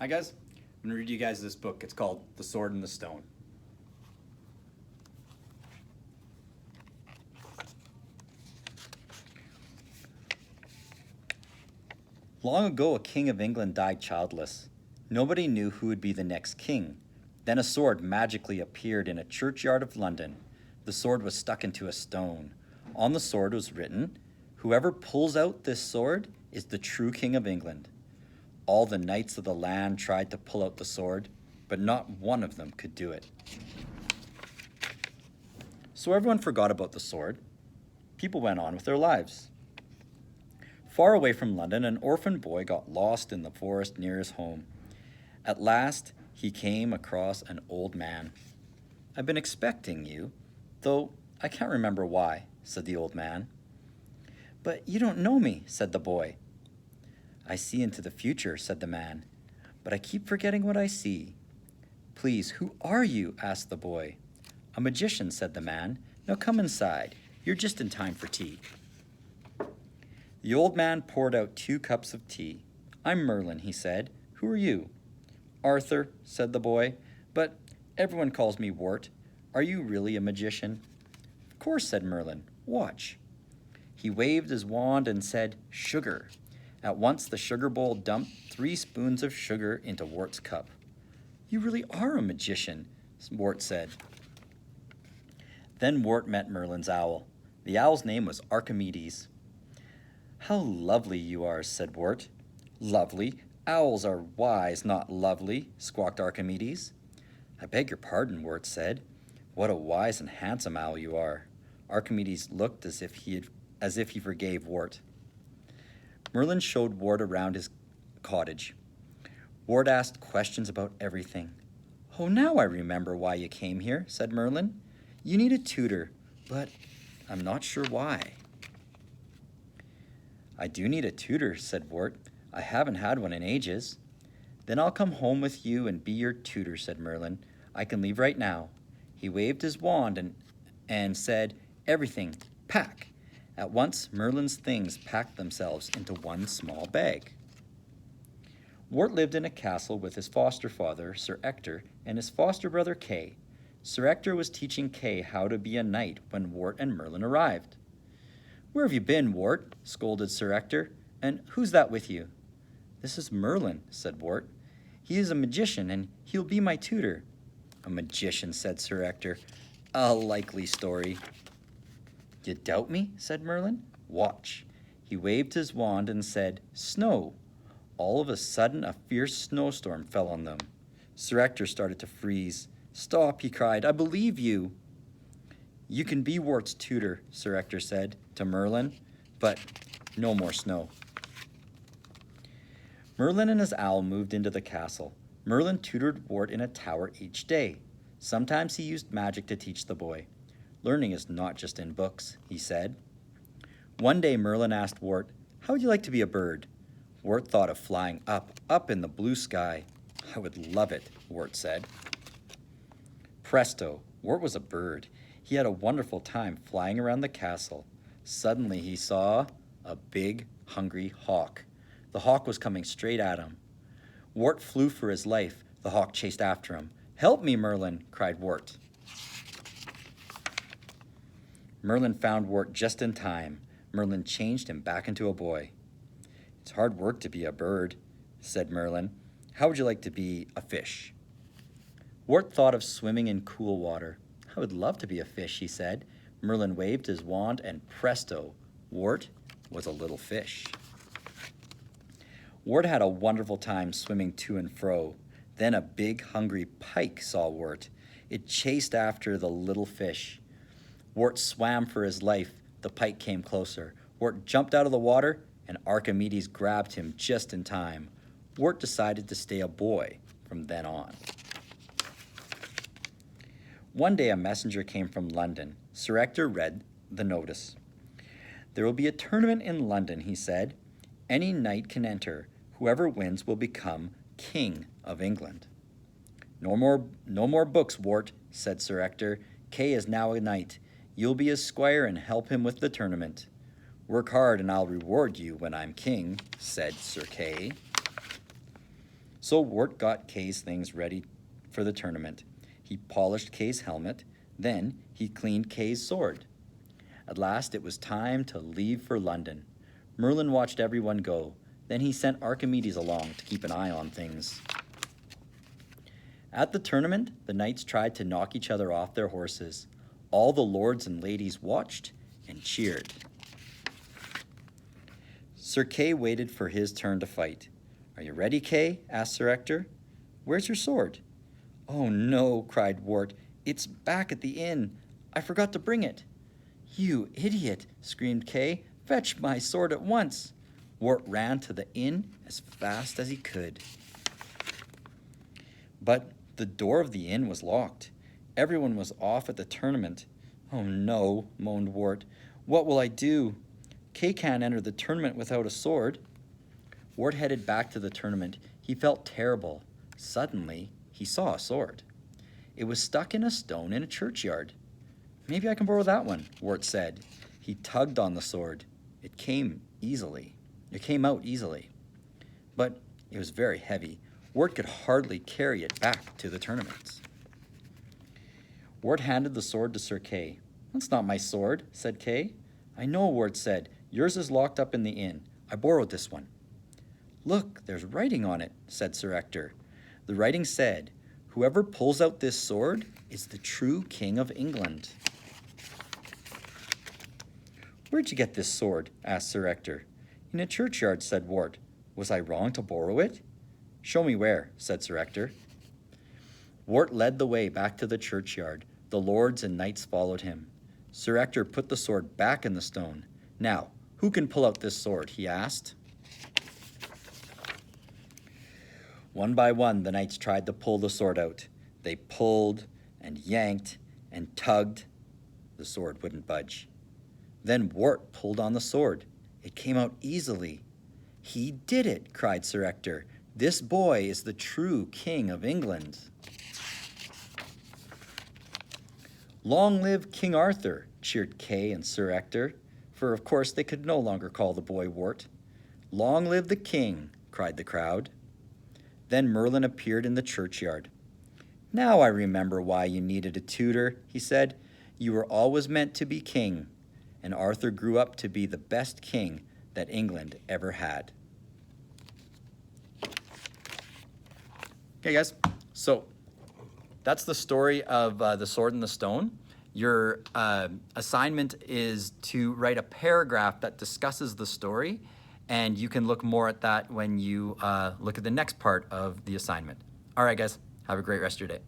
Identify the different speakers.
Speaker 1: Hi guys, I'm going to read you guys this book. It's called The Sword and the Stone. Long ago, a king of England died childless. Nobody knew who would be the next king. Then a sword magically appeared in a churchyard of London. The sword was stuck into a stone. On the sword was written, "Whoever pulls out this sword is the true king of England." All the knights of the land tried to pull out the sword, but not one of them could do it. So everyone forgot about the sword. People went on with their lives. Far away from London, an orphan boy got lost in the forest near his home. At last, he came across an old man. "I've been expecting you, though I can't remember why," said the old man. "But you don't know me," said the boy. "I see into the future," said the man, "but I keep forgetting what I see." "Please, who are you?" asked the boy. "A magician," said the man. "Now come inside. You're just in time for tea." The old man poured out 2 cups of tea. "I'm Merlin," he said. "Who are you?" "Arthur," said the boy, "but everyone calls me Wart. Are you really a magician?" "Of course," said Merlin. "Watch." He waved his wand and said, "Sugar." At once the sugar bowl dumped 3 spoons of sugar into Wart's cup. "You really are a magician," Wart said. Then Wart met Merlin's owl. The owl's name was Archimedes. "How lovely you are," said Wart. "Lovely? Owls are wise, not lovely," squawked Archimedes. "I beg your pardon," Wart said. "What a wise and handsome owl you are." Archimedes looked as if he forgave Wart. Merlin showed Wart around his cottage. Wart asked questions about everything. "Oh, now I remember why you came here," said Merlin. "You need a tutor, but I'm not sure why." "I do need a tutor," said Wart. "I haven't had one in ages." "Then I'll come home with you and be your tutor," said Merlin. "I can leave right now." He waved his wand and said, "Everything, pack." At once, Merlin's things packed themselves into one small bag. Wart lived in a castle with his foster father, Sir Ector, and his foster brother, Kay. Sir Ector was teaching Kay how to be a knight when Wart and Merlin arrived. "Where have you been, Wart?" scolded Sir Ector. "And who's that with you?" "This is Merlin," said Wart. "He is a magician, and he'll be my tutor." "A magician," said Sir Ector. "A likely story." "You doubt me?" said Merlin. "Watch." He waved his wand and said, "Snow." All of a sudden, a fierce snowstorm fell on them. Sir Ector started to freeze. "Stop," he cried. "I believe you." "You can be Wart's tutor," Sir Ector said to Merlin, "but no more snow." Merlin and his owl moved into the castle. Merlin tutored Wart in a tower each day. Sometimes he used magic to teach the boy. "Learning is not just in books," he said. One day Merlin asked Wart, "How would you like to be a bird?" Wart thought of flying up in the blue sky. "I would love it," Wart said. Presto, Wart was a bird. He had a wonderful time flying around the castle. Suddenly he saw a big, hungry hawk. The hawk was coming straight at him. Wart flew for his life. The hawk chased after him. "Help me, Merlin," cried Wart. Merlin found Wart just in time. Merlin changed him back into a boy. "It's hard work to be a bird," said Merlin. "How would you like to be a fish?" Wart thought of swimming in cool water. "I would love to be a fish," he said. Merlin waved his wand, and presto, Wart was a little fish. Wart had a wonderful time swimming to and fro. Then a big, hungry pike saw Wart. It chased after the little fish. Wart swam for his life. The pike came closer. Wart jumped out of the water, and Archimedes grabbed him just in time. Wart decided to stay a boy from then on. One day a messenger came from London. Sir Ector read the notice. "There will be a tournament in London," he said. "Any knight can enter. Whoever wins will become King of England." No more books, Wart," said Sir Ector. "Kay is now a knight. You'll be his squire and help him with the tournament." "Work hard and I'll reward you when I'm king," said Sir Kay. So Wart got Kay's things ready for the tournament. He polished Kay's helmet, then he cleaned Kay's sword. At last it was time to leave for London. Merlin watched everyone go. Then he sent Archimedes along to keep an eye on things. At the tournament, the knights tried to knock each other off their horses. All the lords and ladies watched and cheered. Sir Kay waited for his turn to fight. "Are you ready, Kay?" asked Sir Ector. "Where's your sword?" "Oh no," cried Wart. "It's back at the inn. I forgot to bring it." "You idiot," screamed Kay. "Fetch my sword at once." Wart ran to the inn as fast as he could. But the door of the inn was locked. Everyone was off at the tournament. "Oh no," moaned Wart. "What will I do? Kay can't enter the tournament without a sword." Wart headed back to the tournament. He felt terrible. Suddenly, he saw a sword. It was stuck in a stone in a churchyard. "Maybe I can borrow that one," Wart said. He tugged on the sword. It came out easily. But it was very heavy. Wart could hardly carry it back to the tournament. Wart handed the sword to Sir Kay. "That's not my sword," said Kay. "I know," Wart said. "Yours is locked up in the inn. I borrowed this one." "Look, there's writing on it," said Sir Ector. The writing said, "Whoever pulls out this sword is the true King of England." "Where'd you get this sword?" asked Sir Ector. "In a churchyard," said Wart. "Was I wrong to borrow it?" "Show me where," said Sir Ector. Wart led the way back to the churchyard. The lords and knights followed him. Sir Ector put the sword back in the stone. "Now, who can pull out this sword?" he asked. One by one, the knights tried to pull the sword out. They pulled and yanked and tugged. The sword wouldn't budge. Then Wart pulled on the sword. It came out easily. "He did it," cried Sir Ector. "This boy is the true King of England." "Long live King Arthur," cheered Kay and Sir Ector, for of course they could no longer call the boy Wart. "Long live the king," cried the crowd. Then Merlin appeared in the churchyard. "Now I remember why you needed a tutor," he said. "You were always meant to be king." And Arthur grew up to be the best king that England ever had. Okay, guys, so that's the story of The Sword and the Stone. Your assignment is to write a paragraph that discusses the story, and you can look more at that when you look at the next part of the assignment. All right, guys, have a great rest of your day.